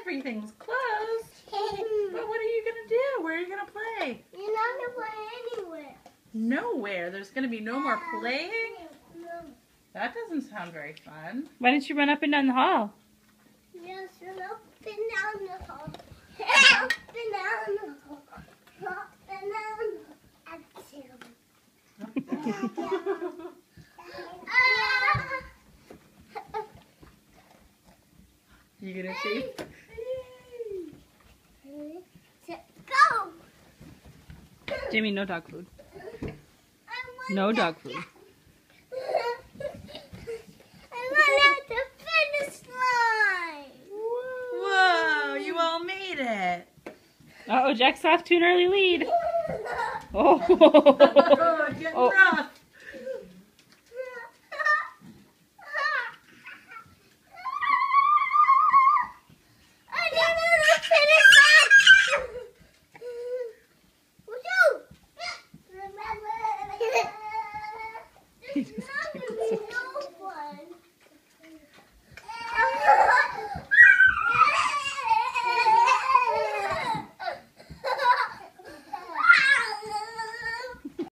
Everything's closed. But what are you going to do? Where are you going to play? You're not going to play anywhere. Nowhere. There's going to be no more playing? No. That doesn't sound very fun. Why don't you run up and down the hall? Yes, and up and down the hall. Up and down the hall. Up and down the hall. You going to see? Go! Jimmy, no dog food. No dog food. I went at the finish line. Whoa, you all made it. Uh-oh, Jack's off to an early lead. Oh. Oh, it's getting Oh. rough. I got to the finish line. He just tickled so